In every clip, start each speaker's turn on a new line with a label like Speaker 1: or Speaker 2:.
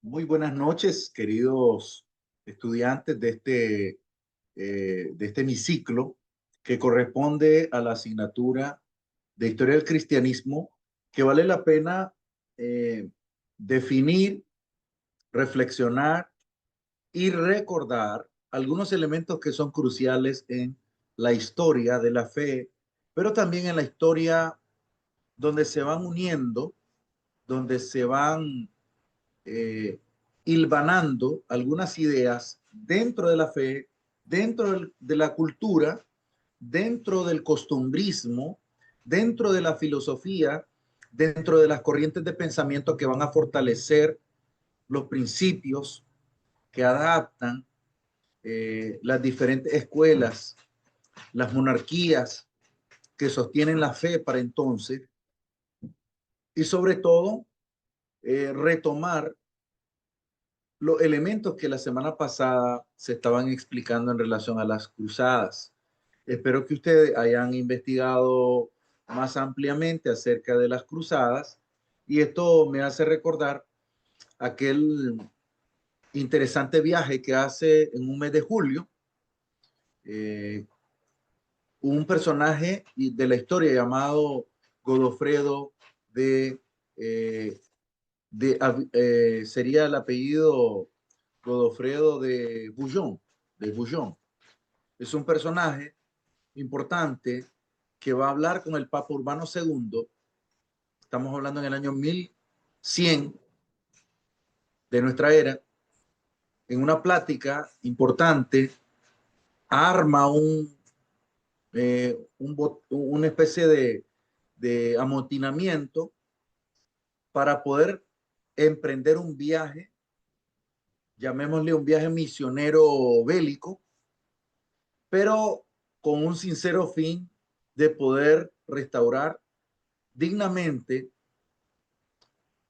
Speaker 1: Muy buenas noches, queridos estudiantes de este hemiciclo que corresponde a la asignatura de Historia del Cristianismo, que vale la pena definir, reflexionar y recordar algunos elementos que son cruciales en la historia de la fe, pero también en la historia donde se van uniendo, donde se van eh, hilvanando algunas ideas dentro de la fe, de la cultura, dentro del costumbrismo, dentro de la filosofía, dentro de las corrientes de pensamiento que van a fortalecer los principios que adaptan las diferentes escuelas, las monarquías que sostienen la fe para entonces, y sobre todo retomar los elementos que la semana pasada se estaban explicando en relación a las cruzadas. Espero que ustedes hayan investigado más ampliamente acerca de las cruzadas y esto me hace recordar aquel interesante viaje que hace en un mes de julio eh, un personaje de la historia llamado Godofredo de, eh, sería el apellido Godofredo de Bouillon. Es un personaje importante que va a hablar con el Papa Urbano II. Estamos hablando en el año 1100 de nuestra era. En una plática importante, arma una especie de amotinamiento para poder emprender un viaje, llamémosle un viaje misionero bélico, pero con un sincero fin de poder restaurar dignamente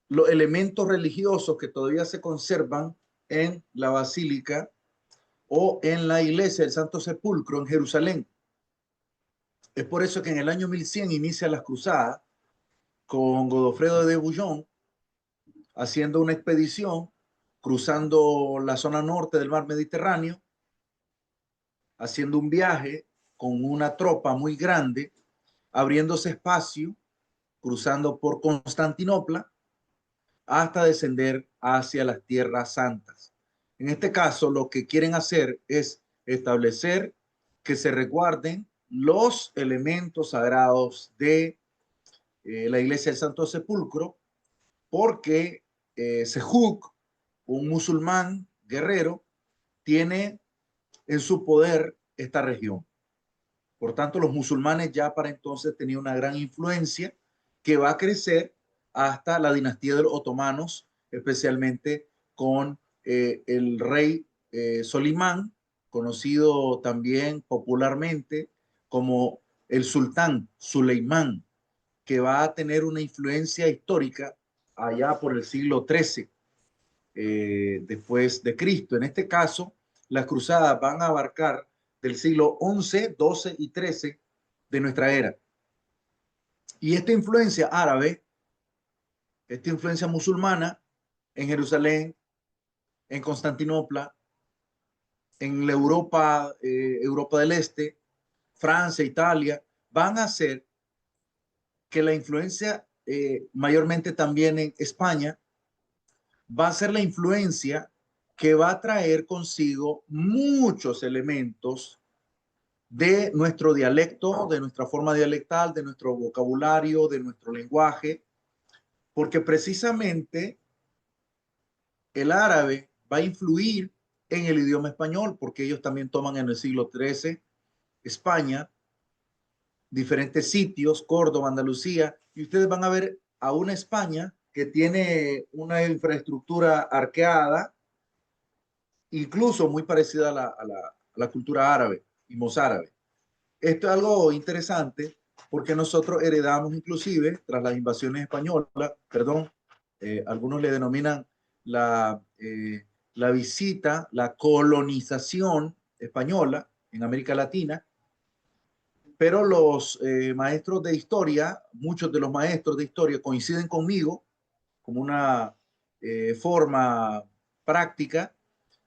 Speaker 1: los elementos religiosos que todavía se conservan en la Basílica o en la iglesia del Santo Sepulcro en Jerusalén. Es por eso que en el año 1100 inicia las cruzadas con Godofredo de Bouillon haciendo una expedición cruzando la zona norte del mar Mediterráneo, haciendo un viaje con una tropa muy grande, abriéndose espacio, cruzando por Constantinopla hasta descender hacia las tierras santas. En este caso, lo que quieren hacer es establecer que se resguarden los elementos sagrados de la iglesia del Santo Sepulcro, porque Sejuk, un musulmán guerrero, tiene en su poder esta región. Por tanto, los musulmanes ya para entonces tenían una gran influencia que va a crecer hasta la dinastía de los otomanos, especialmente con el rey Solimán, conocido también popularmente como el sultán Suleimán, que va a tener una influencia histórica allá por el siglo XIII después de Cristo. En este caso, las cruzadas van a abarcar del siglo XI, XII y XIII de nuestra era. Y esta influencia árabe, esta influencia musulmana en Jerusalén, en Constantinopla, en la Europa del Este, Francia, Italia, van a hacer que la influencia, mayormente también en España, va a ser la influencia que va a traer consigo muchos elementos de nuestro dialecto, de nuestra forma dialectal, de nuestro vocabulario, de nuestro lenguaje, porque precisamente el árabe va a influir en el idioma español, porque ellos también toman en el siglo XIII España, diferentes sitios, Córdoba, Andalucía, y ustedes van a ver a una España que tiene una infraestructura arqueada, incluso muy parecida a la cultura árabe y mozárabe. Esto es algo interesante porque nosotros heredamos inclusive tras las invasiones españolas, perdón, algunos le denominan la, eh, la visita, la colonización española en América Latina, pero los maestros de historia, muchos de los maestros de historia coinciden conmigo como una forma práctica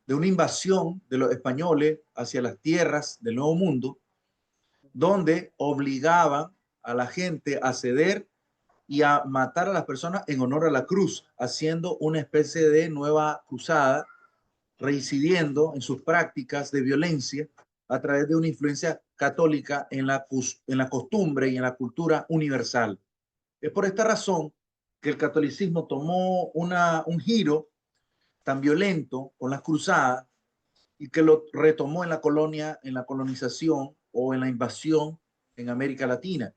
Speaker 1: de una invasión de los españoles hacia las tierras del Nuevo Mundo, donde obligaban a la gente a ceder y a matar a las personas en honor a la cruz, haciendo una especie de nueva cruzada, reincidiendo en sus prácticas de violencia a través de una influencia católica en la costumbre y en la cultura universal. Es por esta razón que el catolicismo tomó un giro tan violento con las cruzadas y que lo retomó en la colonia, en la colonización o en la invasión en América Latina.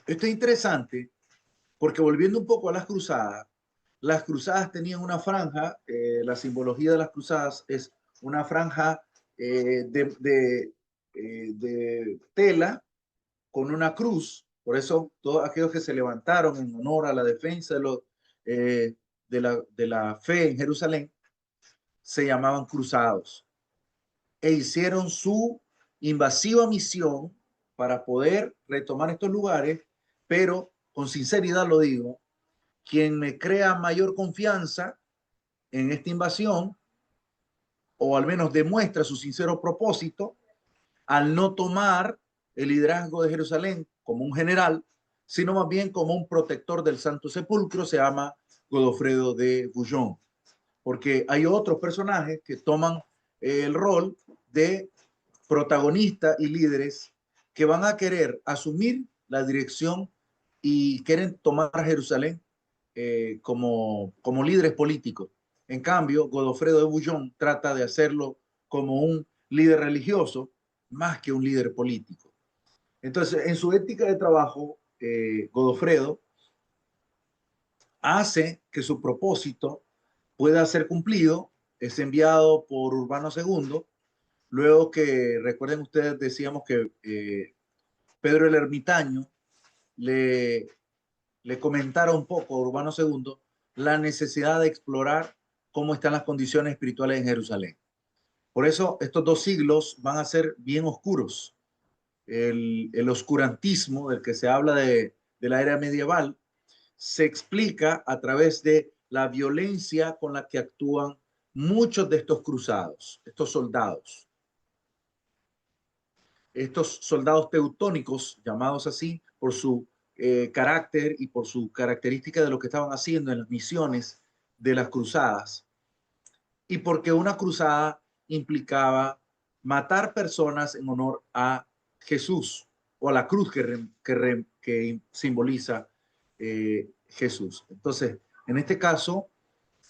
Speaker 1: Esto es interesante porque volviendo un poco a las cruzadas tenían una franja, la simbología de las cruzadas es una franja de tela con una cruz. Por eso todos aquellos que se levantaron en honor a la defensa de la fe en Jerusalén se llamaban cruzados e hicieron su invasiva misión para poder retomar estos lugares, pero con sinceridad lo digo, quien me crea mayor confianza en esta invasión, o al menos demuestra su sincero propósito, al no tomar el liderazgo de Jerusalén como un general, sino más bien como un protector del Santo Sepulcro, se llama Godofredo de Bouillon, porque hay otros personajes que toman el rol de protagonistas y líderes que van a querer asumir la dirección y quieren tomar a Jerusalén como líderes políticos. En cambio, Godofredo de Bouillon trata de hacerlo como un líder religioso más que un líder político. Entonces, en su ética de trabajo, Godofredo hace que su propósito pueda ser cumplido. Es enviado por Urbano II, luego que, recuerden ustedes, decíamos que Pedro el Ermitaño le, le comentara un poco a Urbano II la necesidad de explorar cómo están las condiciones espirituales en Jerusalén. Por eso estos 2 siglos van a ser bien oscuros. El oscurantismo del que se habla de la era medieval se explica a través de la violencia con la que actúan muchos de estos cruzados, estos soldados teutónicos, llamados así por su carácter y por su característica de lo que estaban haciendo en las misiones de las cruzadas, y porque una cruzada implicaba matar personas en honor a Jesús o a la cruz que simboliza Jesús. Entonces, en este caso,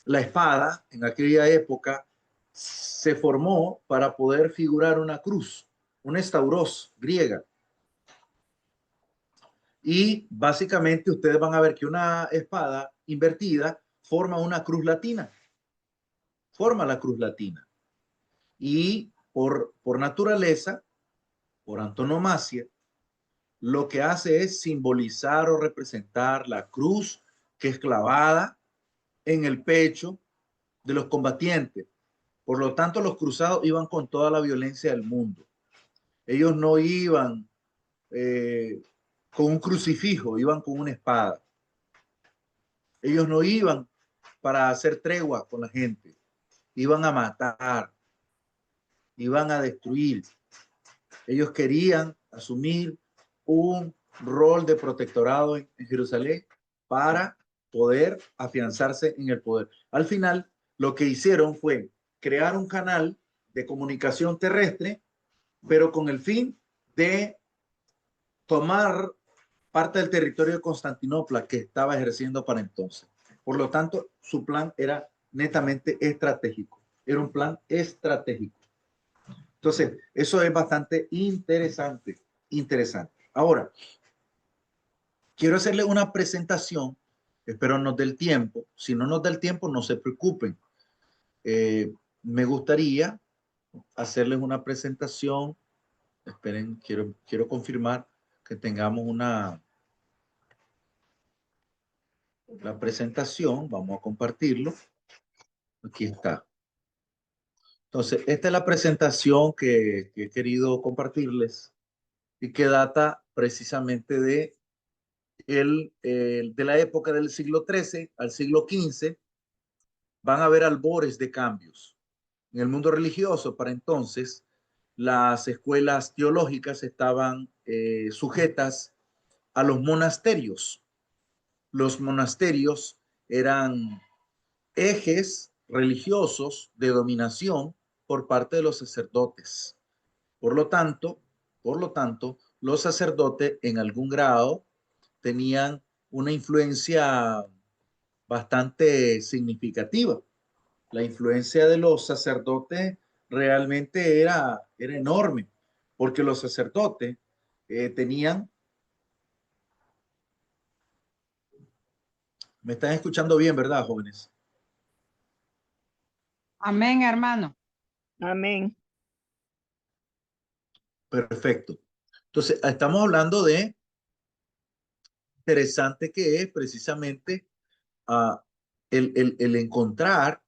Speaker 1: la espada en aquella época se formó para poder figurar una cruz, una estauros griega. Y básicamente ustedes van a ver que una espada invertida forma una cruz latina, forma la cruz latina. Y por naturaleza, por antonomasia, lo que hace es simbolizar o representar la cruz que es clavada en el pecho de los combatientes. Por lo tanto, los cruzados iban con toda la violencia del mundo. Ellos no iban con un crucifijo, iban con una espada. Ellos no iban para hacer tregua con la gente, iban a matar, iban a destruir. Ellos querían asumir un rol de protectorado en Jerusalén para poder afianzarse en el poder. Al final, lo que hicieron fue crear un canal de comunicación terrestre, pero con el fin de tomar parte del territorio de Constantinopla que estaba ejerciendo para entonces. Por lo tanto, su plan era netamente estratégico. Era un plan estratégico. Entonces, eso es bastante interesante. Interesante. Ahora, quiero hacerle una presentación. Espero nos dé el tiempo. Si no nos da el tiempo, no se preocupen. Me gustaría hacerles una presentación. Esperen, quiero confirmar que tengamos la presentación. Vamos a compartirlo. Aquí está. Entonces, esta es la presentación que he querido compartirles y que data precisamente de de la época del siglo XIII al siglo XV, van a haber albores de cambios. En el mundo religioso, para entonces, las escuelas teológicas estaban sujetas a los monasterios. Los monasterios eran ejes religiosos de dominación por parte de los sacerdotes. Por lo tanto, los sacerdotes en algún grado tenían una influencia bastante significativa. La influencia de los sacerdotes realmente era enorme, porque los sacerdotes tenían, me están escuchando bien, ¿verdad, jóvenes?
Speaker 2: Amén, hermano.
Speaker 3: Amén.
Speaker 1: Perfecto. Entonces, estamos hablando de interesante que es precisamente el encontrar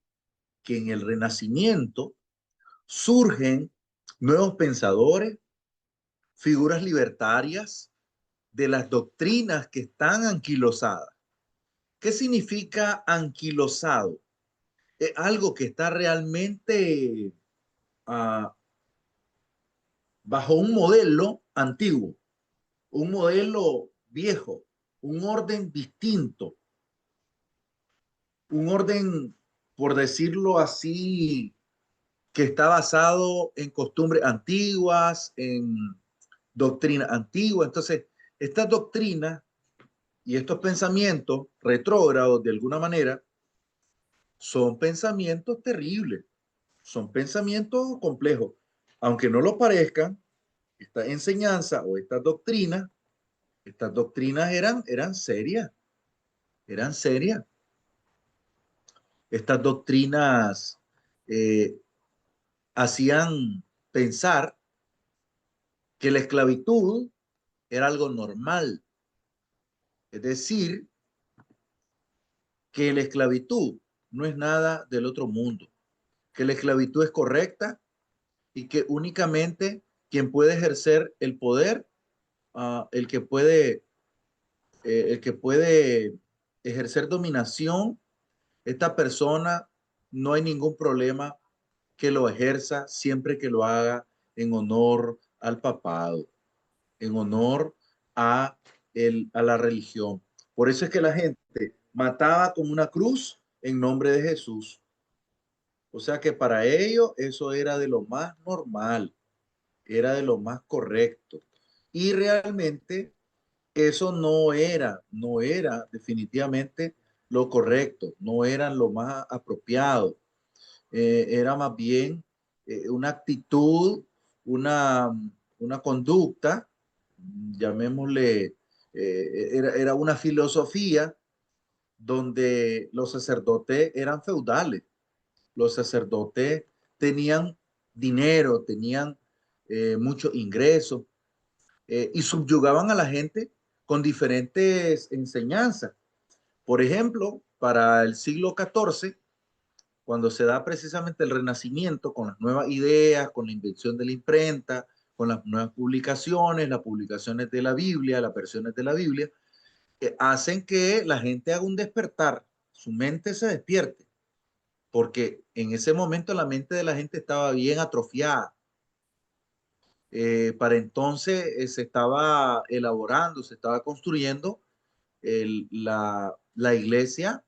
Speaker 1: que en el Renacimiento surgen nuevos pensadores, figuras libertarias de las doctrinas que están anquilosadas. ¿Qué significa anquilosado? Es algo que está realmente bajo un modelo antiguo, un modelo viejo, un orden distinto, un orden, por decirlo así, que está basado en costumbres antiguas, en doctrina antigua. Entonces, estas doctrinas y estos pensamientos retrógrados, de alguna manera, son pensamientos terribles, son pensamientos complejos. Aunque no lo parezcan, esta enseñanza o estas doctrinas eran serias, eran serias. Estas doctrinas eh, hacían pensar que la esclavitud era algo normal. Es decir, que la esclavitud no es nada del otro mundo, que la esclavitud es correcta y que únicamente quien puede ejercer el poder, el que puede ejercer dominación, esta persona no hay ningún problema que lo ejerza siempre que lo haga en honor al papado, en honor a, a la religión. Por eso es que la gente mataba con una cruz en nombre de Jesús. O sea que para ellos eso era de lo más normal, era de lo más correcto. Y realmente eso no era definitivamente lo correcto, no era lo más apropiado. Era más bien una actitud, una, una conducta, llamémosle, era una filosofía donde los sacerdotes eran feudales, los sacerdotes tenían dinero, tenían muchos ingresos y subyugaban a la gente con diferentes enseñanzas. Por ejemplo, para el siglo XIV, cuando se da precisamente el Renacimiento con las nuevas ideas, con la invención de la imprenta, con las nuevas publicaciones, las publicaciones de la Biblia, las versiones de la Biblia, hacen que la gente haga un despertar, su mente se despierte, porque en ese momento la mente de la gente estaba bien atrofiada. Para entonces se estaba elaborando, se estaba construyendo la iglesia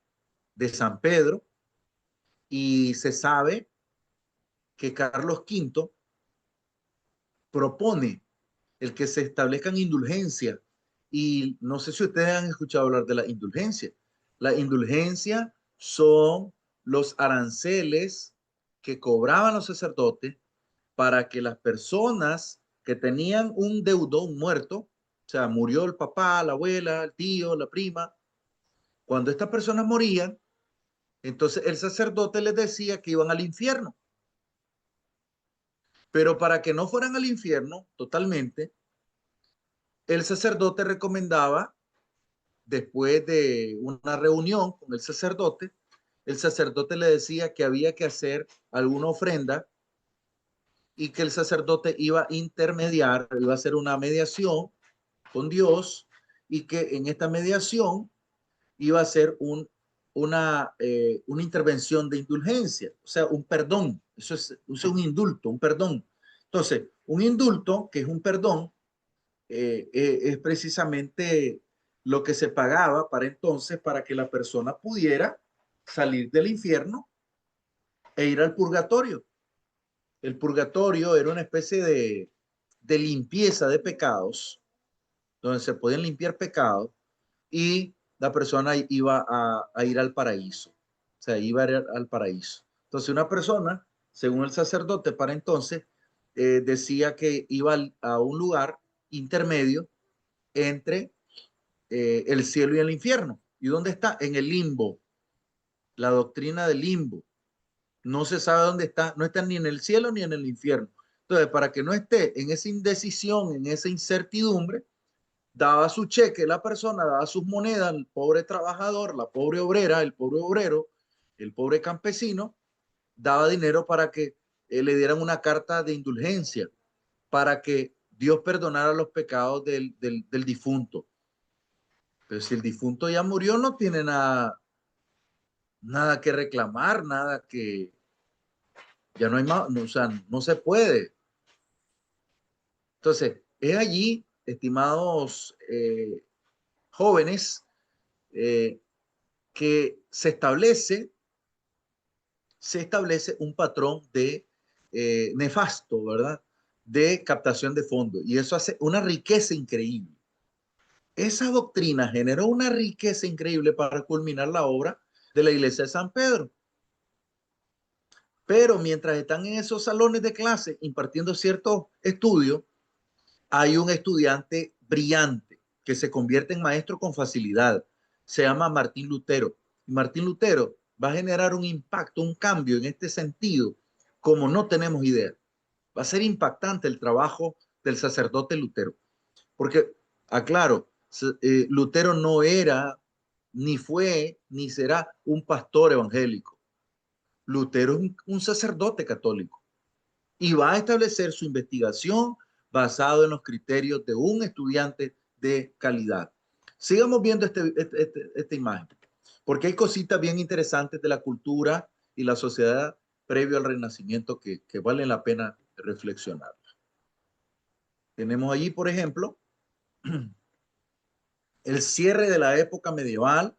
Speaker 1: de San Pedro y se sabe que Carlos V propone el que se establezcan indulgencias. Y no sé si ustedes han escuchado hablar de la indulgencia. La indulgencia son los aranceles que cobraban los sacerdotes para que las personas que tenían un deudor, un muerto, o sea, murió el papá, la abuela, el tío, la prima, cuando estas personas morían, entonces el sacerdote les decía que iban al infierno. Pero para que no fueran al infierno totalmente, el sacerdote recomendaba, después de una reunión con el sacerdote le decía que había que hacer alguna ofrenda y que el sacerdote iba a intermediar, iba a hacer una mediación con Dios y que en esta mediación iba a ser una intervención de indulgencia, o sea, un perdón. Eso es un indulto, un perdón. Entonces, un indulto, que es un perdón, es precisamente lo que se pagaba para entonces para que la persona pudiera salir del infierno e ir al purgatorio. El purgatorio era una especie de limpieza de pecados, donde se podían limpiar pecados y la persona iba a ir al paraíso. O sea, iba a ir al paraíso. Entonces, una persona, según el sacerdote para entonces, decía que iba a un lugar intermedio entre el cielo y el infierno. ¿Y dónde está? En el limbo. La doctrina del limbo. No se sabe dónde está, no está ni en el cielo ni en el infierno. Entonces, para que no esté en esa indecisión, en esa incertidumbre, daba su cheque la persona, daba sus monedas, el pobre trabajador, la pobre obrera, el pobre obrero, el pobre campesino, daba dinero para que le dieran una carta de indulgencia, para que Dios perdonara los pecados del difunto. Pero si el difunto ya murió, no tiene nada que reclamar, nada que, ya no hay más, no, o sea, no se puede. Entonces, es allí, estimados jóvenes, eh, que se establece un patrón de nefasto, ¿verdad? De captación de fondos. Y eso hace una riqueza increíble. Esa doctrina generó una riqueza increíble para culminar la obra de la iglesia de San Pedro. Pero mientras están en esos salones de clase impartiendo ciertos estudios, hay un estudiante brillante que se convierte en maestro con facilidad. Se llama Martín Lutero. Y Martín Lutero va a generar un impacto, un cambio en este sentido, como no tenemos idea. Va a ser impactante el trabajo del sacerdote Lutero. Porque, aclaro, Lutero no era, ni fue, ni será un pastor evangélico. Lutero es un sacerdote católico y va a establecer su investigación basado en los criterios de un estudiante de calidad. Sigamos viendo esta imagen, porque hay cositas bien interesantes de la cultura y la sociedad previo al Renacimiento que valen la pena reflexionar. Tenemos allí, por ejemplo, el cierre de la época medieval,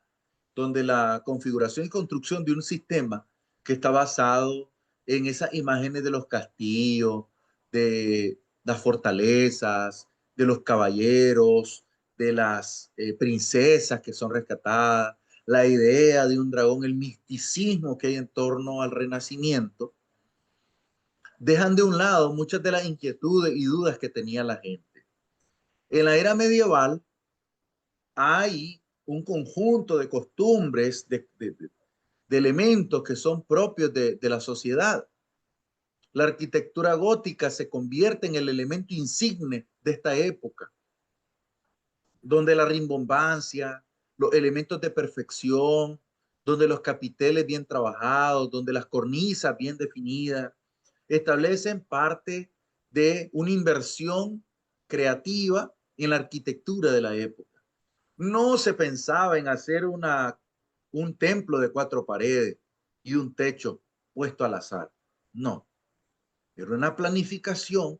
Speaker 1: donde la configuración y construcción de un sistema que está basado en esas imágenes de los castillos, de las fortalezas, de los caballeros, de las princesas que son rescatadas, la idea de un dragón, el misticismo que hay en torno al Renacimiento, dejan de un lado muchas de las inquietudes y dudas que tenía la gente. En la era medieval hay un conjunto de costumbres, de elementos que son propios de la sociedad. La arquitectura gótica se convierte en el elemento insigne de esta época, donde la rimbombancia, los elementos de perfección, donde los capiteles bien trabajados, donde las cornisas bien definidas, establecen parte de una inversión creativa en la arquitectura de la época. No se pensaba en hacer un templo de 4 paredes y un techo puesto al azar. No, era una planificación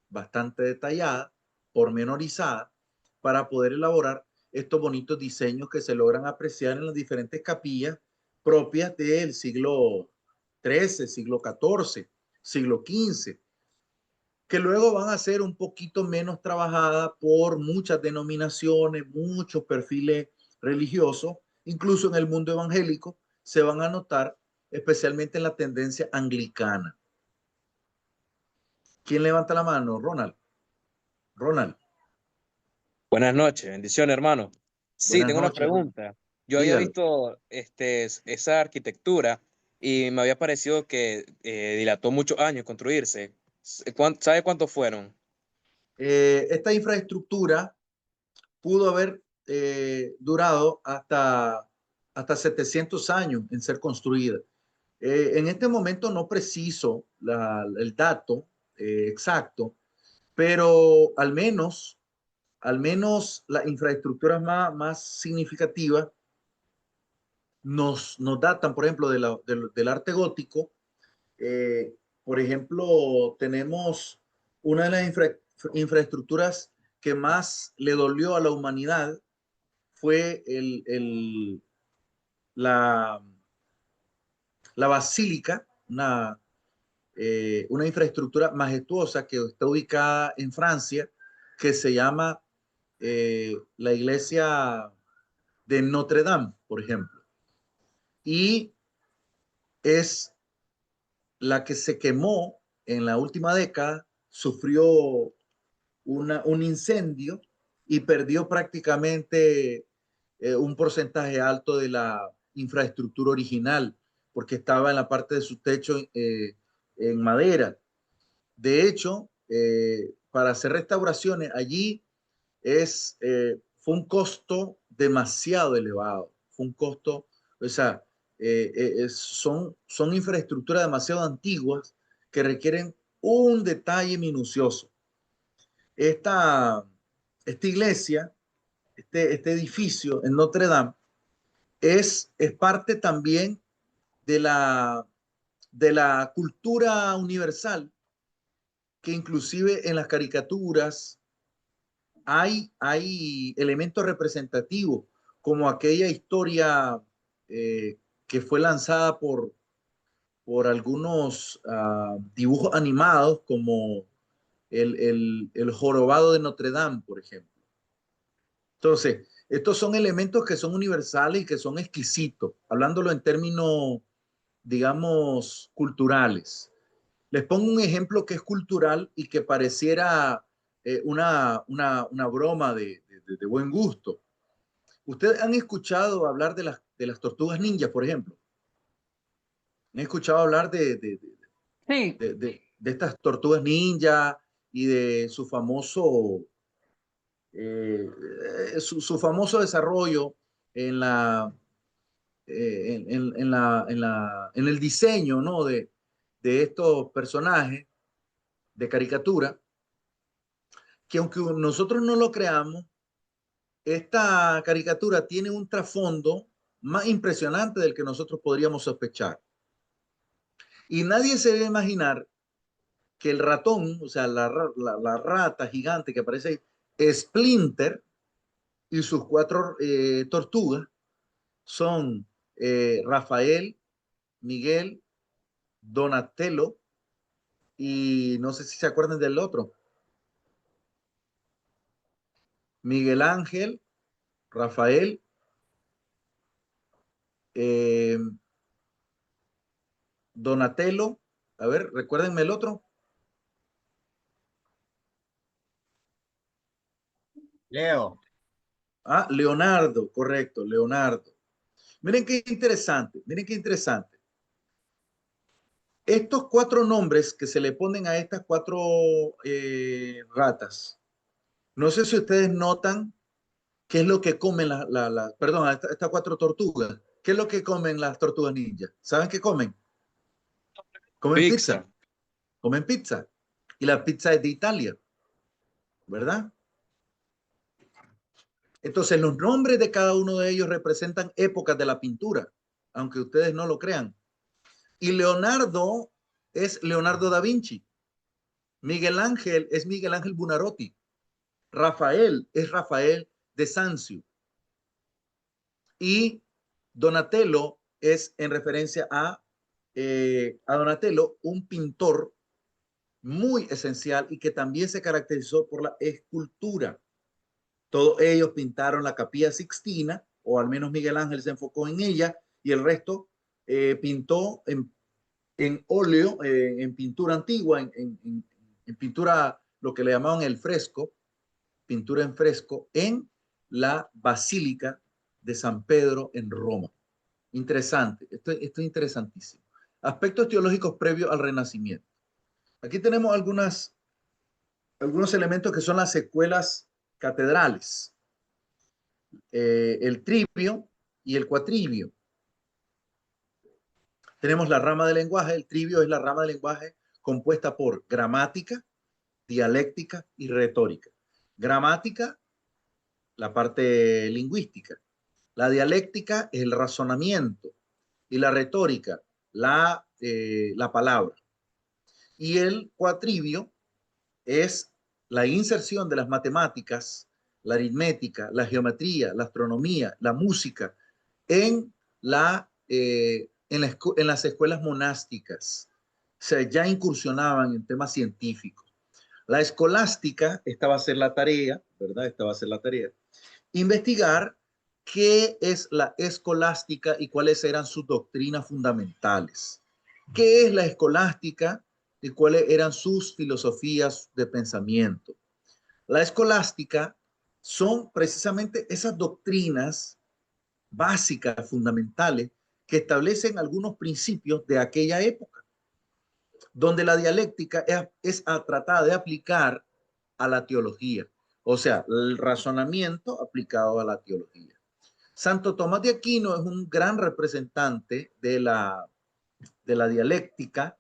Speaker 1: bastante detallada, pormenorizada, para poder elaborar estos bonitos diseños que se logran apreciar en las diferentes capillas propias del siglo XIII, siglo XIV, siglo XV, que luego van a ser un poquito menos trabajadas por muchas denominaciones, muchos perfiles religiosos, incluso en el mundo evangélico se van a notar, especialmente en la tendencia anglicana. ¿Quién levanta la mano? Ronald. Ronald.
Speaker 2: Buenas noches, bendiciones, hermano. Sí,
Speaker 1: Buenas
Speaker 2: tengo una
Speaker 1: noches, Ronald.
Speaker 2: pregunta. Yo había
Speaker 1: Dígalo.
Speaker 2: visto esa arquitectura y me había parecido que dilató muchos años construirse. ¿Sabe cuántos fueron?
Speaker 1: Esta infraestructura pudo haber durado hasta 700 años en ser construida. En este momento no preciso el dato exacto, pero al menos al menos las infraestructuras más significativas nos datan, por ejemplo, del arte gótico. Eh, por ejemplo, tenemos una de las infraestructuras que más le dolió a la humanidad fue la, la basílica, una infraestructura majestuosa que está ubicada en Francia, que se llama la iglesia de Notre Dame, por ejemplo. Y es la que se quemó en la última década, sufrió un incendio y perdió prácticamente un porcentaje alto de la infraestructura original, porque estaba en la parte de su techo en madera. De hecho, para hacer restauraciones allí fue un costo demasiado elevado. Fue un costo, o sea, son infraestructuras demasiado antiguas que requieren un detalle minucioso. Esta, esta iglesia, este edificio en Notre Dame, es parte también de de la cultura universal, que inclusive en las caricaturas hay elementos representativos, como aquella historia que fue lanzada por algunos dibujos animados, como el jorobado de Notre Dame, por ejemplo. Entonces, estos son elementos que son universales y que son exquisitos, hablándolo en términos, digamos, culturales. Les pongo un ejemplo que es cultural y que pareciera una broma de buen gusto. ¿Ustedes han escuchado hablar de las tortugas ninjas, por ejemplo? ¿Han escuchado hablar
Speaker 3: Sí,
Speaker 1: de estas tortugas ninja y de su famoso, su famoso desarrollo en en el diseño, ¿no? de estos personajes de caricatura, que aunque nosotros no lo creamos, esta caricatura tiene un trasfondo más impresionante del que nosotros podríamos sospechar. Y nadie se debe imaginar que el ratón, o sea, la rata gigante que aparece ahí, Splinter, y sus cuatro tortugas son Rafael, Miguel, Donatello, y no sé si se acuerdan del otro, Miguel Ángel, Rafael, eh, Donatello, a ver, recuérdenme el otro.
Speaker 3: Leo.
Speaker 1: Ah, Leonardo, correcto, Leonardo. Miren qué interesante, miren qué interesante. Estos cuatro nombres que se le ponen a estas cuatro ratas, no sé si ustedes notan qué es lo que comen perdón, estas cuatro tortugas. ¿Qué es lo que comen las tortugas ninja? ¿Saben qué comen? Comen
Speaker 2: Pizza.
Speaker 1: pizza, comen pizza. Y la pizza es de Italia, ¿verdad? Entonces, los nombres de cada uno de ellos representan épocas de la pintura, aunque ustedes no lo crean. Y Leonardo es Leonardo da Vinci. Miguel Ángel es Miguel Ángel Buonarroti. Rafael es Rafael de Sanzio. Y Donatello es en referencia a Donatello, un pintor muy esencial y que también se caracterizó por la escultura. Todos ellos pintaron la Capilla Sixtina, o al menos Miguel Ángel se enfocó en ella, y el resto pintó en óleo, en pintura antigua, en pintura, lo que le llamaban el fresco, pintura en fresco, en la Basílica de San Pedro en Roma. Interesante, esto es interesantísimo. Aspectos teológicos previos al Renacimiento. Aquí tenemos algunos elementos que son las secuelas catedrales. El trivio y el cuatrivio. Tenemos la rama del lenguaje. El trivio es la rama del lenguaje compuesta por gramática, dialéctica y retórica. Gramática la parte lingüística. La dialéctica es el razonamiento y la retórica, la palabra. Y el cuatrivio es la inserción de las matemáticas, la aritmética, la geometría, la astronomía, la música en las escuelas monásticas. O sea, ya incursionaban en temas científicos. La escolástica, esta va a ser la tarea, ¿verdad? Esta va a ser la tarea. Investigar qué es la escolástica y cuáles eran sus doctrinas fundamentales. ¿Qué es la escolástica y cuáles eran sus filosofías de pensamiento? La escolástica son precisamente esas doctrinas básicas, fundamentales, que establecen algunos principios de aquella época, donde la dialéctica es tratada de aplicar a la teología, o sea, el razonamiento aplicado a la teología. Santo Tomás de Aquino es un gran representante de la dialéctica,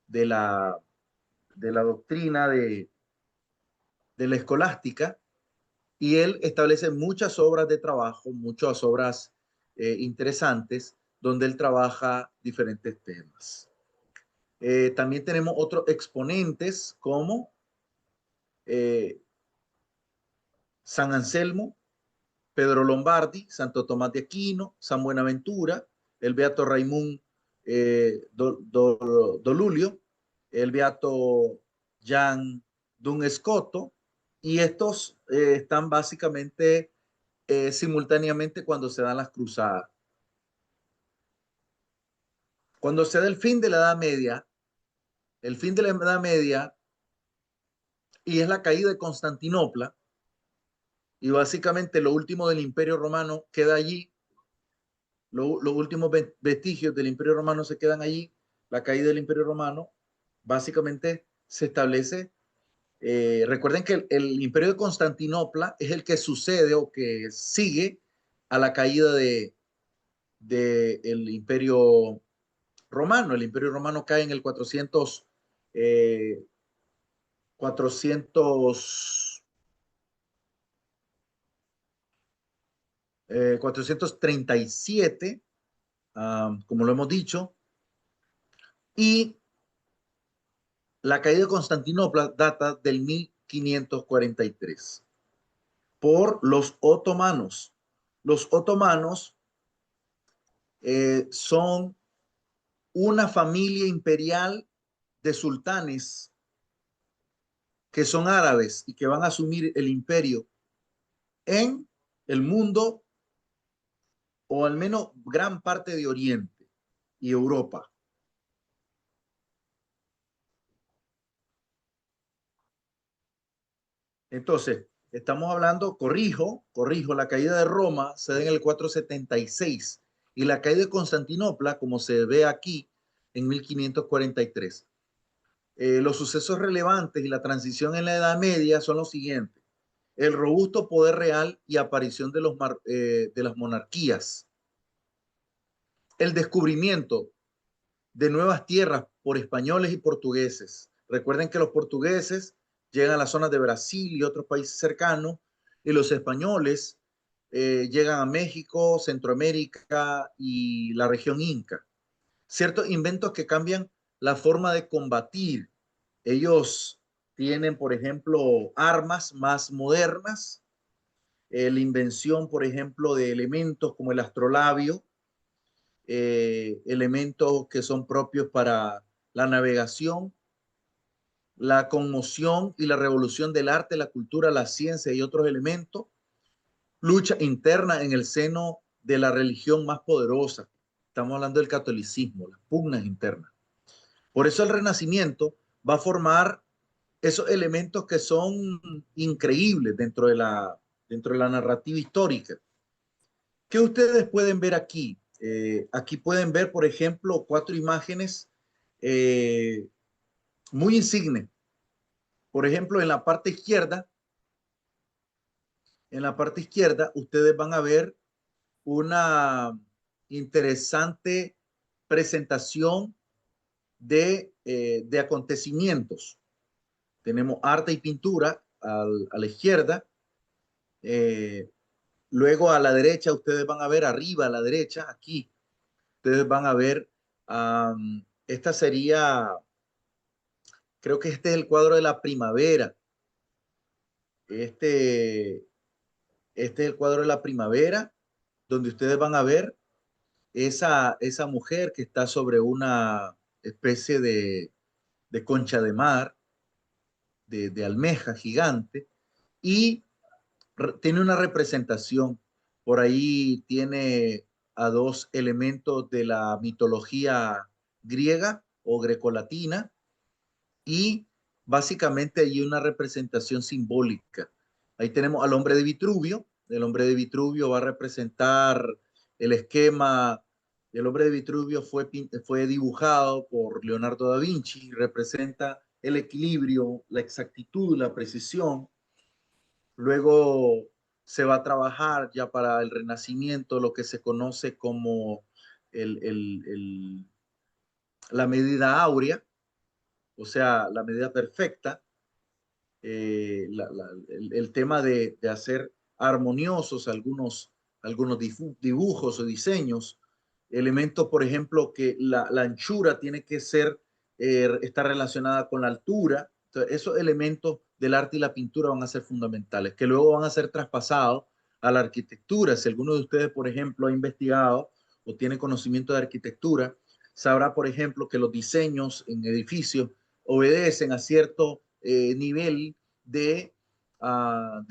Speaker 1: de la doctrina de la escolástica, y él establece muchas obras de trabajo, muchas obras interesantes, donde él trabaja diferentes temas. También tenemos otros exponentes como San Anselmo, Pedro Lombardi, Santo Tomás de Aquino, San Buenaventura, el beato Raimún Dolulio, el beato Jean Dun Escoto, y estos están básicamente simultáneamente cuando se dan las cruzadas. Cuando se da el fin de la Edad Media, el fin de la Edad Media, y es la caída de Constantinopla, y básicamente lo último del Imperio Romano queda allí, los últimos vestigios del Imperio Romano se quedan allí, la caída del Imperio Romano, básicamente se establece. Recuerden que el Imperio de Constantinopla es el que sucede o que sigue a la caída del Imperio Romano. El Imperio Romano cae en el 437, como lo hemos dicho, y la caída de Constantinopla data del 1543 por los otomanos. Los otomanos son una familia imperial de sultanes que son árabes y que van a asumir el imperio en el mundo, o al menos gran parte de Oriente y Europa. Entonces, estamos hablando, corrijo, la caída de Roma se da en el 476 y la caída de Constantinopla, como se ve aquí, en 1543. Los sucesos relevantes y la transición en la Edad Media son los siguientes: el robusto poder real y aparición de las monarquías, el descubrimiento de nuevas tierras por españoles y portugueses. Recuerden que los portugueses llegan a las zonas de Brasil y otros países cercanos, y los españoles llegan a México, Centroamérica y la región Inca. Ciertos inventos que cambian la forma de combatir. Ellos tienen, por ejemplo, armas más modernas, la invención, por ejemplo, de elementos como el astrolabio, elementos que son propios para la navegación, la conmoción y la revolución del arte, la cultura, la ciencia y otros elementos, lucha interna en el seno de la religión más poderosa. Estamos hablando del catolicismo, las pugnas internas. Por eso el Renacimiento va a formar esos elementos que son increíbles dentro de la narrativa histórica. ¿Qué ustedes pueden ver aquí? Aquí pueden ver, por ejemplo, 4 imágenes muy insignes. Por ejemplo, en la parte izquierda, ustedes van a ver una interesante presentación de acontecimientos. Tenemos arte y pintura a la izquierda, Luego a la derecha ustedes van a ver arriba a la derecha, aquí, ustedes van a ver, esta sería, creo que este es el cuadro de la primavera. Este es el cuadro de la primavera, donde ustedes van a ver esa mujer que está sobre una especie de concha de mar, de almeja gigante, y tiene una representación. Por ahí tiene a dos elementos de la mitología griega o grecolatina, y básicamente hay una representación simbólica. Ahí tenemos al hombre de Vitruvio. El hombre de Vitruvio va a representar el esquema. El hombre de Vitruvio fue dibujado por Leonardo da Vinci. Representa el equilibrio, la exactitud, la precisión. Luego se va a trabajar ya para el Renacimiento lo que se conoce como la medida áurea, o sea, la medida perfecta, el tema de hacer armoniosos algunos dibujos o diseños, elementos, por ejemplo, que la anchura tiene que ser, está relacionada con la altura. Entonces, esos elementos del arte y la pintura van a ser fundamentales, que luego van a ser traspasados a la arquitectura. Si alguno de ustedes, por ejemplo, ha investigado o tiene conocimiento de arquitectura, sabrá, por ejemplo, que los diseños en edificios obedecen a cierto nivel de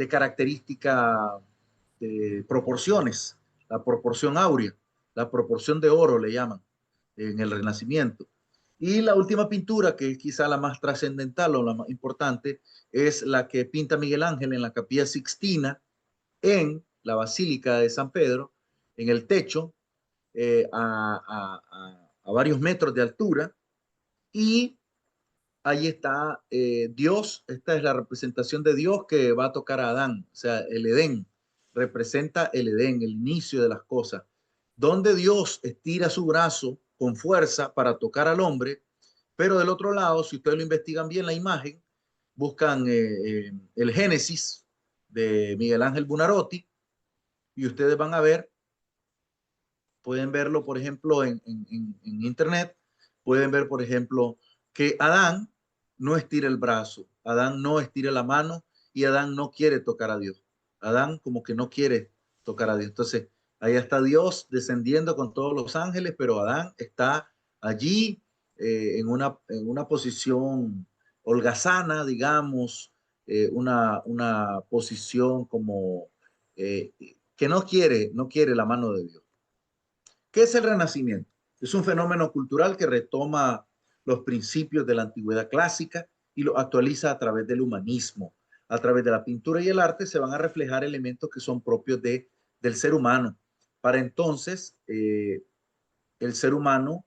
Speaker 1: característica de proporciones, la proporción áurea, la proporción de oro le llaman en el Renacimiento. Y la última pintura, que es quizá la más trascendental o la más importante, es la que pinta Miguel Ángel en la Capilla Sixtina, en la Basílica de San Pedro, en el techo, a varios metros de altura, y ahí está Dios. Esta es la representación de Dios que va a tocar a Adán, o sea, el Edén, representa el Edén, el inicio de las cosas, donde Dios estira su brazo con fuerza para tocar al hombre, pero del otro lado, si ustedes lo investigan bien la imagen, buscan el Génesis de Miguel Ángel Buonarroti, y ustedes van a ver, pueden verlo, por ejemplo, en internet, pueden ver, por ejemplo, que Adán no estira el brazo, Adán no estira la mano, y Adán no quiere tocar a Dios. Adán como que no quiere tocar a Dios. Entonces, ahí está Dios descendiendo con todos los ángeles, pero Adán está allí en una posición holgazana, digamos, una posición como que no quiere la mano de Dios. ¿Qué es el Renacimiento? Es un fenómeno cultural que retoma los principios de la antigüedad clásica y lo actualiza a través del humanismo. A través de la pintura y el arte se van a reflejar elementos que son propios del ser humano. Para entonces, el ser humano,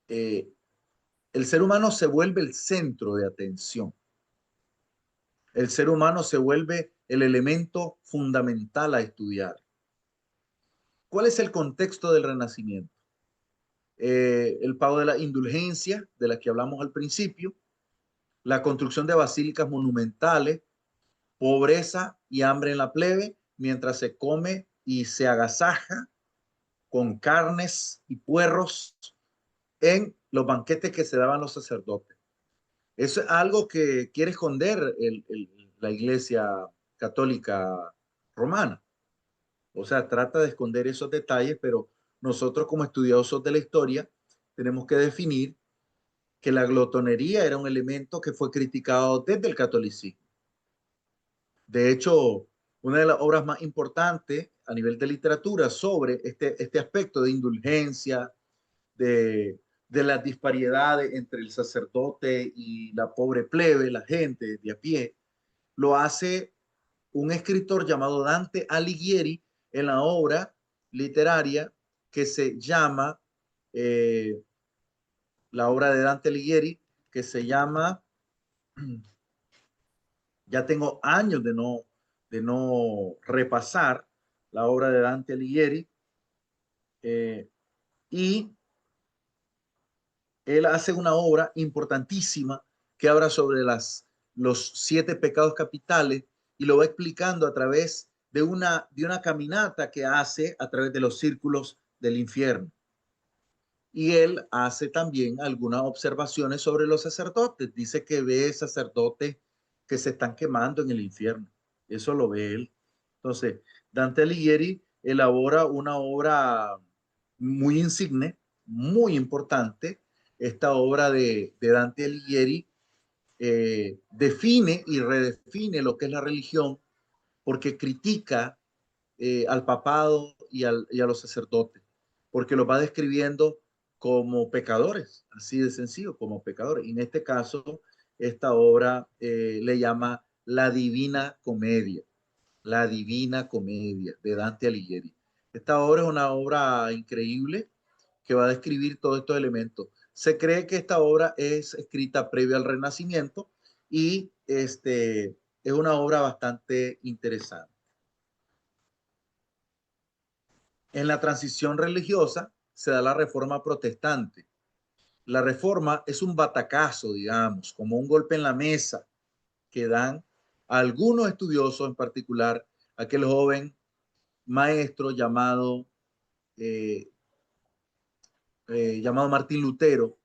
Speaker 1: eh, el ser humano se vuelve el centro de atención. El ser humano se vuelve el elemento fundamental a estudiar. ¿Cuál es el contexto del Renacimiento? El pago de la indulgencia, de la que hablamos al principio, la construcción de basílicas monumentales, pobreza y hambre en la plebe, mientras se come y se agasaja con carnes y puerros en los banquetes que se daban los sacerdotes. Eso es algo que quiere esconder la Iglesia Católica Romana. O sea, trata de esconder esos detalles, pero nosotros como estudiosos de la historia tenemos que definir que la glotonería era un elemento que fue criticado desde el catolicismo. De hecho, una de las obras más importantes a nivel de literatura sobre este aspecto de indulgencia, de las disparidades entre el sacerdote y la pobre plebe, la gente de a pie, lo hace un escritor llamado Dante Alighieri en la obra literaria que se llama eh, la obra de Dante Alighieri, que se llama, ya tengo años de no repasar la obra de Dante Alighieri, y él hace una obra importantísima que habla sobre los 7 pecados capitales y lo va explicando a través de una caminata que hace a través de los círculos del infierno. Y él hace también algunas observaciones sobre los sacerdotes. Dice que ve sacerdotes que se están quemando en el infierno. Eso lo ve él. Entonces, Dante Alighieri elabora una obra muy insigne, muy importante. Esta obra de Dante Alighieri define y redefine lo que es la religión, porque critica al papado y a los sacerdotes, porque los va describiendo como pecadores, así de sencillo, como pecadores. Y en este caso, esta obra le llama La Divina Comedia, La Divina Comedia de Dante Alighieri. Esta obra es una obra increíble que va a describir todos estos elementos. Se cree que esta obra es escrita previo al Renacimiento y es una obra bastante interesante. En la transición religiosa se da la reforma protestante. La reforma es un batacazo, digamos, como un golpe en la mesa que dan algunos estudiosos, en particular aquel joven maestro llamado Martín Lutero,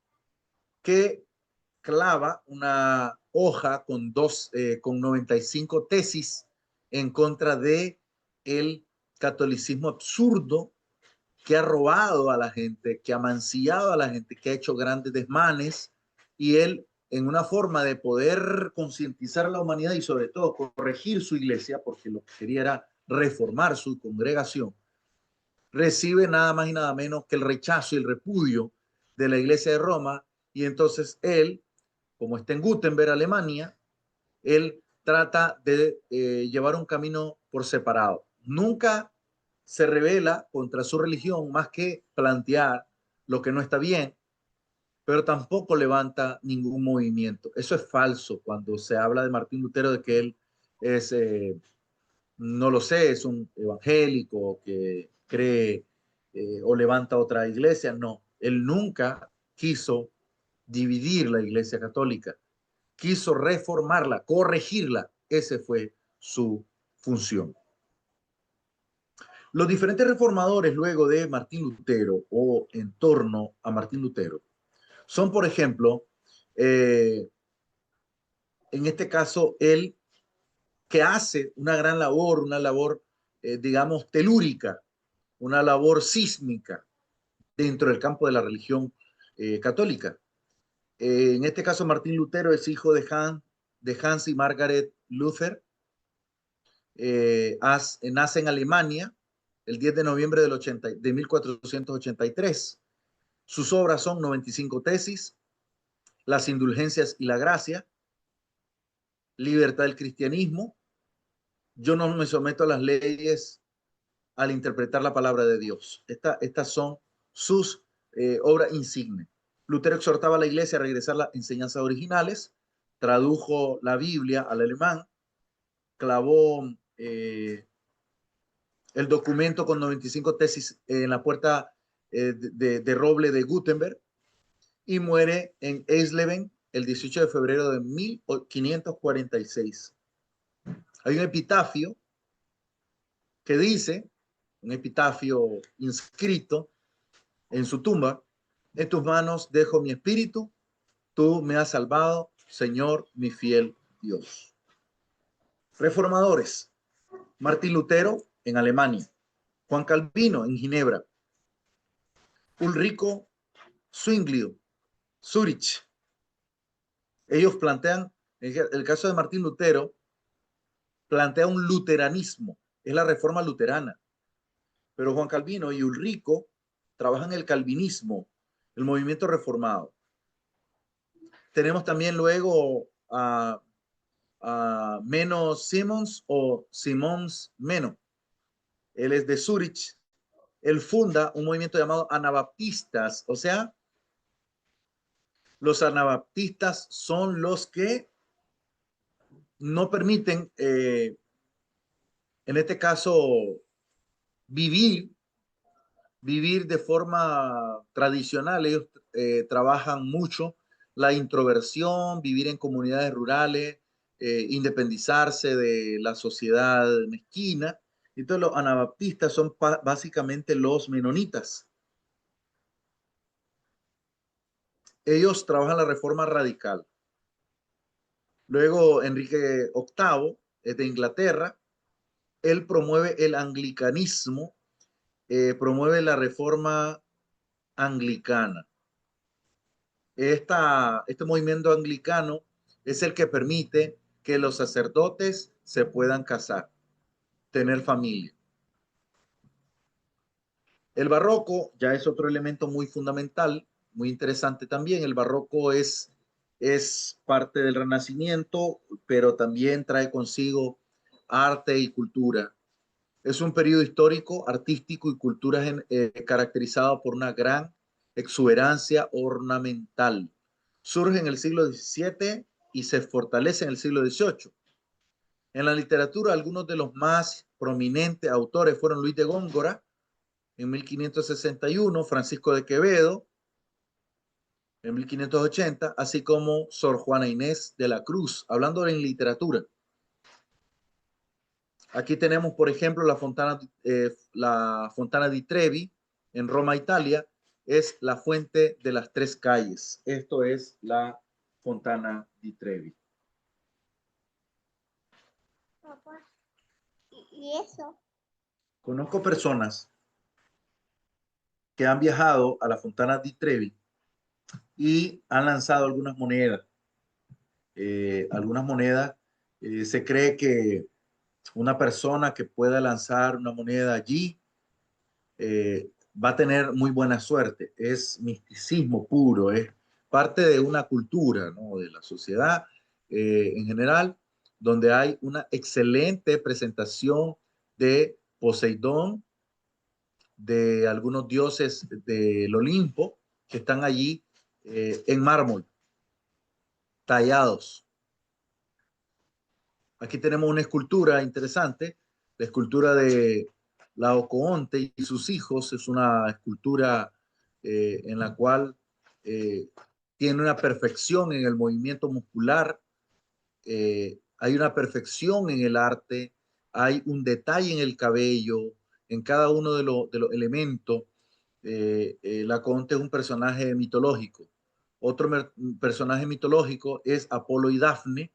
Speaker 1: que clava una hoja con 95 tesis en contra de el catolicismo absurdo que ha robado a la gente, que ha mancillado a la gente, que ha hecho grandes desmanes, y él, en una forma de poder concientizar a la humanidad y sobre todo corregir su iglesia, porque lo que quería era reformar su congregación, recibe nada más y nada menos que el rechazo y el repudio de la iglesia de Roma, y entonces él, como está en Gutenberg, Alemania, él trata de llevar un camino por separado. Nunca se revela contra su religión más que plantear lo que no está bien, pero tampoco levanta ningún movimiento. Eso es falso cuando se habla de Martín Lutero, de que él es, no lo sé, es un evangélico que cree o levanta otra iglesia. No, él nunca quiso dividir la iglesia católica, quiso reformarla, corregirla. Ese fue su función. Los diferentes reformadores luego de Martín Lutero o en torno a Martín Lutero son, por ejemplo, en este caso, él que hace una gran labor, una labor, digamos, telúrica, una labor sísmica dentro del campo de la religión católica. En este caso, Martín Lutero es hijo de Hans y Margaret Luther. Nace en Alemania el 10 de noviembre de 1483. Sus obras son 95 tesis, Las indulgencias y la gracia, Libertad del cristianismo, Yo no me someto a las leyes al interpretar la palabra de Dios. Estas son sus obras insignes. Lutero exhortaba a la iglesia a regresar a las enseñanzas originales, tradujo la Biblia al alemán, clavó el documento con 95 tesis en la puerta de roble de Gutenberg y muere en Eisleben el 18 de febrero de 1546. Hay un epitafio que dice, un epitafio inscrito en su tumba: en tus manos dejo mi espíritu, tú me has salvado, Señor, mi fiel Dios. Reformadores: Martín Lutero en Alemania, Juan Calvino en Ginebra, Ulrico Zwinglio, Zurich. Ellos plantean, el caso de Martín Lutero, plantea un luteranismo, es la reforma luterana, pero Juan Calvino y Ulrico trabajan el calvinismo, el movimiento reformado. Tenemos también luego a Menno Simons o Simons Menno. Él es de Zurich. Él funda un movimiento llamado Anabaptistas, o sea, los anabaptistas son los que no permiten, en este caso, vivir de forma tradicional. Ellos trabajan mucho la introversión, vivir en comunidades rurales, independizarse de la sociedad mezquina. Entonces los anabaptistas son básicamente los menonitas. Ellos trabajan la reforma radical. Luego Enrique VIII es de Inglaterra. Él promueve el anglicanismo, promueve la reforma anglicana. Este movimiento anglicano es el que permite que los sacerdotes se puedan casar, tener familia. El barroco ya es otro elemento muy fundamental, muy interesante también. El barroco es parte del Renacimiento, pero también trae consigo arte y cultura. Es un periodo histórico, artístico y cultura caracterizado por una gran exuberancia ornamental. Surge en el siglo XVII y se fortalece en el siglo XVIII. En la literatura, algunos de los más prominentes autores fueron Luis de Góngora, en 1561, Francisco de Quevedo, en 1580, así como Sor Juana Inés de la Cruz, hablando en literatura. Aquí tenemos, por ejemplo, la Fontana di Trevi, en Roma, Italia, es la fuente de las tres calles. Esto es la Fontana di Trevi.
Speaker 4: Papá, ¿y eso?
Speaker 1: Conozco personas que han viajado a la Fontana di Trevi y han lanzado algunas monedas. Se cree que una persona que pueda lanzar una moneda allí va a tener muy buena suerte. Es misticismo puro, es parte de una cultura, ¿no? De la sociedad en general, donde hay una excelente presentación de Poseidón, de algunos dioses del Olimpo que están allí en mármol, tallados. Aquí tenemos una escultura interesante, la escultura de Laocoonte y sus hijos. Es una escultura en la cual tiene una perfección en el movimiento muscular, hay una perfección en el arte, hay un detalle en el cabello, en cada uno de los elementos. Laocoonte es un personaje mitológico. Otro personaje mitológico es Apolo y Dafne.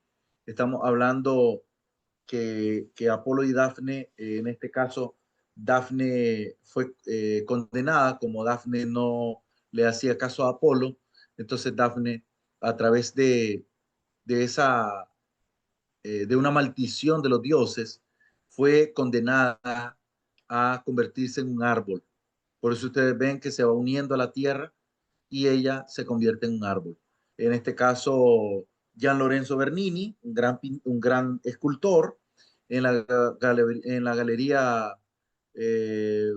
Speaker 1: Estamos hablando que Apolo y Dafne, en este caso, Dafne fue condenada, como Dafne no le hacía caso a Apolo. Entonces Dafne, a través de una maldición de los dioses, fue condenada a convertirse en un árbol. Por eso ustedes ven que se va uniendo a la tierra y ella se convierte en un árbol. En este caso, Gian Lorenzo Bernini, un gran escultor, en la galería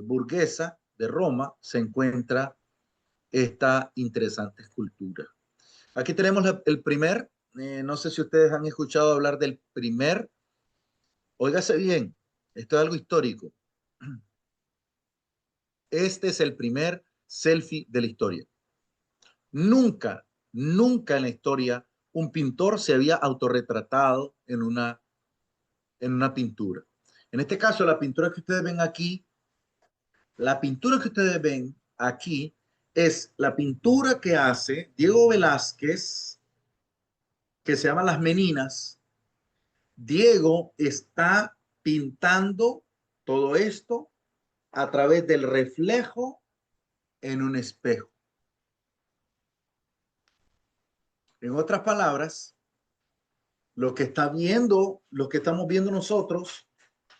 Speaker 1: burguesa de Roma se encuentra esta interesante escultura. Aquí tenemos el primer, no sé si ustedes han escuchado hablar del primer, óigase bien, esto es algo histórico. Este es el primer selfie de la historia. Nunca, nunca en la historia un pintor se había autorretratado en una pintura. En este caso, la pintura que ustedes ven aquí, es la pintura que hace Diego Velázquez, que se llama Las Meninas. Diego está pintando todo esto a través del reflejo en un espejo. En otras palabras, lo que estamos viendo nosotros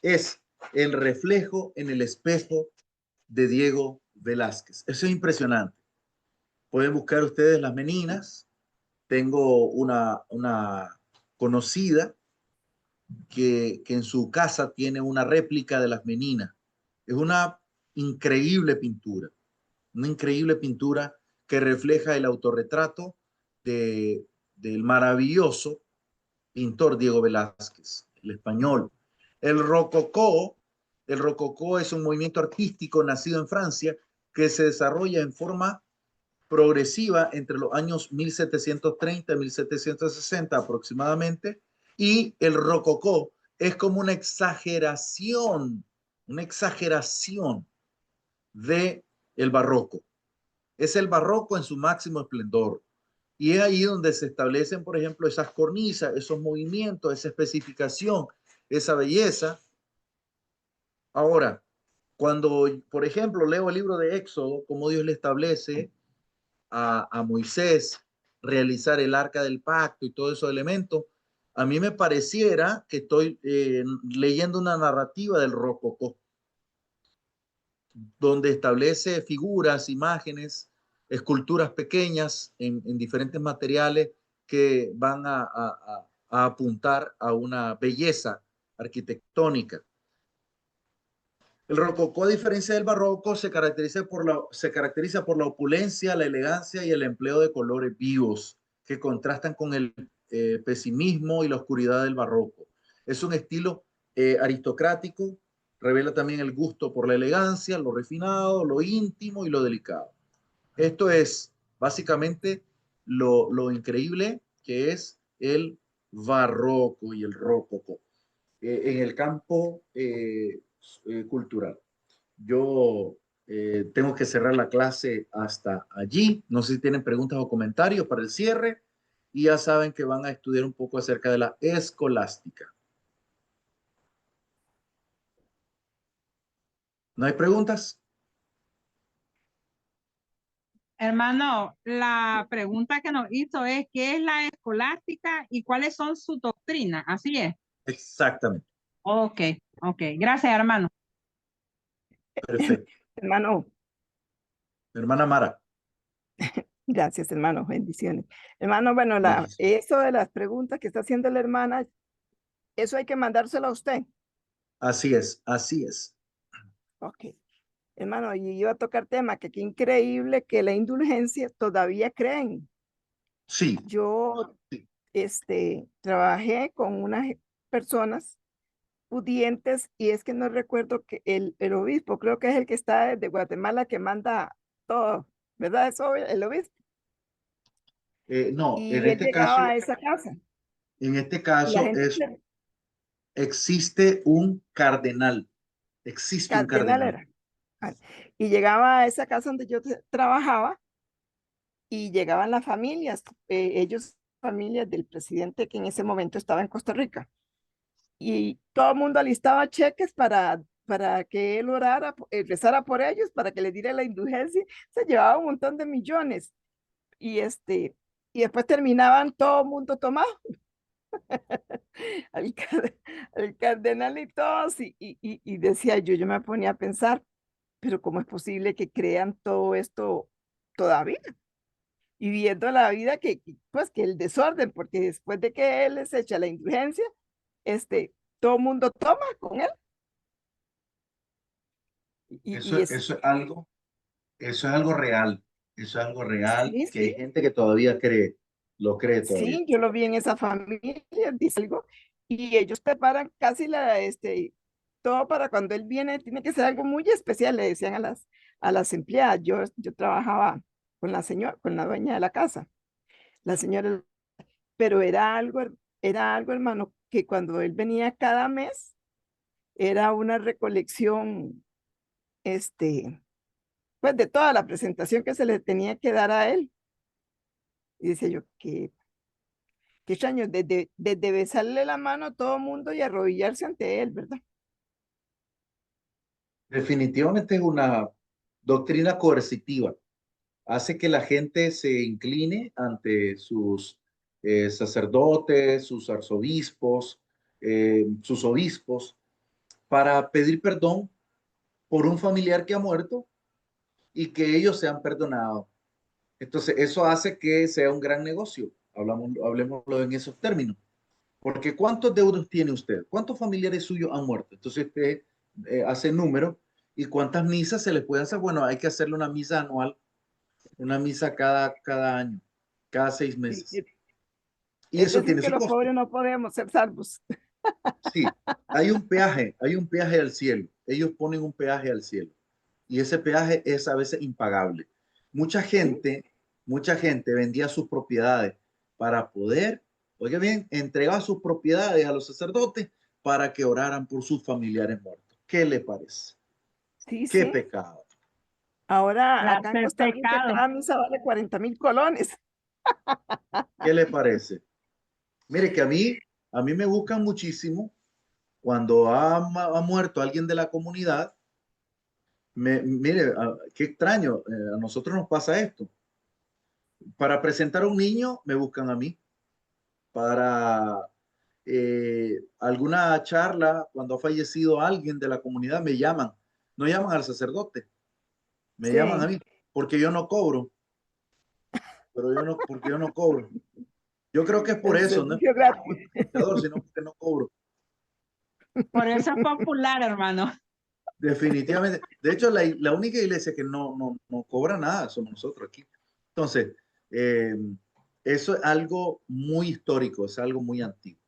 Speaker 1: es el reflejo en el espejo de Diego Velázquez. Eso es impresionante. Pueden buscar ustedes Las Meninas. Tengo una conocida que en su casa tiene una réplica de Las Meninas. Es una increíble pintura que refleja el autorretrato del maravilloso pintor Diego Velázquez, el español. El rococó es un movimiento artístico nacido en Francia que se desarrolla en forma progresiva entre los años 1730 y 1760 aproximadamente, Y el rococó es como una exageración de el barroco. Es el barroco en su máximo esplendor. Y es ahí donde se establecen, por ejemplo, esas cornisas, esos movimientos, esa especificación, esa belleza. Ahora, cuando, por ejemplo, leo el libro de Éxodo, cómo Dios le establece a Moisés realizar el arca del pacto y todos esos elementos, a mí me pareciera que estoy leyendo una narrativa del rococó, donde establece figuras, imágenes, esculturas pequeñas en diferentes materiales que van a apuntar a una belleza arquitectónica. El rococó, a diferencia del barroco, se caracteriza por la opulencia, la elegancia y el empleo de colores vivos que contrastan con el pesimismo y la oscuridad del barroco. Es un estilo aristocrático, revela también el gusto por la elegancia, lo refinado, lo íntimo y lo delicado. Esto es básicamente lo increíble que es el barroco y el rococó en el campo cultural. Yo tengo que cerrar la clase hasta allí. No sé si tienen preguntas o comentarios para el cierre. Y ya saben que van a estudiar un poco acerca de la escolástica. ¿No hay preguntas?
Speaker 5: Hermano, la pregunta que nos hizo es, ¿qué es la escolástica y cuáles son sus doctrinas? Así es.
Speaker 1: Exactamente.
Speaker 5: Ok, ok. Gracias, hermano.
Speaker 1: Perfecto.
Speaker 6: Hermano,
Speaker 1: Hermana Mara.
Speaker 6: gracias, hermano, bendiciones. Hermano, bueno,
Speaker 1: Bendiciones.
Speaker 6: eso de las preguntas que está haciendo la hermana, eso hay que mandárselo a usted.
Speaker 1: Así es, así es.
Speaker 6: Ok. Hermano, y iba a tocar tema, que qué increíble que la indulgencia todavía creen.
Speaker 1: Sí,
Speaker 6: Yo,
Speaker 1: sí.
Speaker 6: trabajé con unas personas pudientes y es que no recuerdo que el obispo, creo que es el que está de Guatemala que manda todo, ¿verdad? Eso, el obispo.
Speaker 1: No,
Speaker 6: Y él llegaba a esa casa.
Speaker 1: en este
Speaker 6: Y la
Speaker 1: caso
Speaker 6: gente,
Speaker 1: existe un cardenal. Existe un
Speaker 6: cardenal
Speaker 1: cardenal.
Speaker 6: era. Ah, y llegaba a esa casa donde yo trabajaba y llegaban las familias, ellos, familias del presidente que en ese momento estaba en Costa Rica. Y todo el mundo alistaba cheques para que él orara, rezara por ellos, para que les diera la indulgencia. Se llevaba un montón de millones. Y, y después terminaban todo el mundo tomado. al, al cardenal y todos. Y decía yo me ponía a pensar, pero ¿cómo es posible que crean todo esto todavía? Y viendo la vida pues que el desorden, porque después de que él les echa la indulgencia, todo el mundo toma con él.
Speaker 1: Eso, eso es algo real. Eso es algo real
Speaker 6: Sí,
Speaker 1: que hay
Speaker 6: sí,
Speaker 1: gente que todavía cree, lo cree todavía.
Speaker 6: sí, yo lo vi en esa familia, dice algo, y ellos preparan casi todo para cuando él viene, tiene que ser algo muy especial, le decían a las empleadas. Yo trabajaba con la señora, con la dueña de la casa, la señora, pero era algo, hermano, que cuando él venía cada mes, era una recolección, pues de toda la presentación que se le tenía que dar a él. Y decía yo, qué extraño, desde besarle la mano a todo el mundo y arrodillarse ante él, ¿verdad?
Speaker 1: Definitivamente es una doctrina coercitiva. Hace que la gente se incline ante sus sacerdotes, sus arzobispos, sus obispos, para pedir perdón por un familiar que ha muerto y que ellos sean perdonados. Entonces, eso hace que sea un gran negocio. Hablemoslo en esos términos. Porque ¿cuántos deudos tiene usted? ¿Cuántos familiares suyos han muerto? Entonces usted hace número y cuántas misas se le puede hacer. Bueno, hay que hacerle una misa anual, una misa cada año, cada 6
Speaker 6: Sí,
Speaker 1: meses. Y
Speaker 6: es
Speaker 1: eso
Speaker 6: decir,
Speaker 1: tiene
Speaker 6: que
Speaker 1: su
Speaker 6: los
Speaker 1: costo.
Speaker 6: pobres no podemos ser salvos.
Speaker 1: Sí, hay un peaje al cielo. Ellos ponen un peaje al cielo. Y ese peaje es a veces impagable. Mucha
Speaker 6: Sí,
Speaker 1: gente, mucha gente vendía sus propiedades para poder oiga bien, entregaba sus propiedades a los sacerdotes para que oraran por sus familiares muertos. ¿Qué le parece?
Speaker 6: Sí,
Speaker 1: Qué
Speaker 6: sí.
Speaker 1: pecado.
Speaker 6: Ahora acá en
Speaker 5: Hacer
Speaker 6: Costa Rica
Speaker 5: pecado.
Speaker 6: cada misa vale 40,000 colones.
Speaker 1: ¿Qué le parece? Mire que a mí me buscan muchísimo cuando ha muerto alguien de la comunidad. Mire, qué extraño, a nosotros nos pasa esto. Para presentar a un niño me buscan a mí. Para alguna charla, cuando ha fallecido alguien de la comunidad, me llaman. No llaman al sacerdote, me llaman a
Speaker 6: Sí,
Speaker 1: mí, porque yo no cobro. Pero yo no, porque yo no cobro. Yo creo que es por
Speaker 6: el
Speaker 1: eso, no es
Speaker 6: servicio
Speaker 1: porque soy
Speaker 6: gratis.
Speaker 1: buen predicador, sino porque no cobro.
Speaker 5: Por eso es popular, hermano.
Speaker 1: Definitivamente. De hecho, la única iglesia que no cobra nada somos nosotros aquí. Entonces, eso es algo muy histórico, es algo muy antiguo.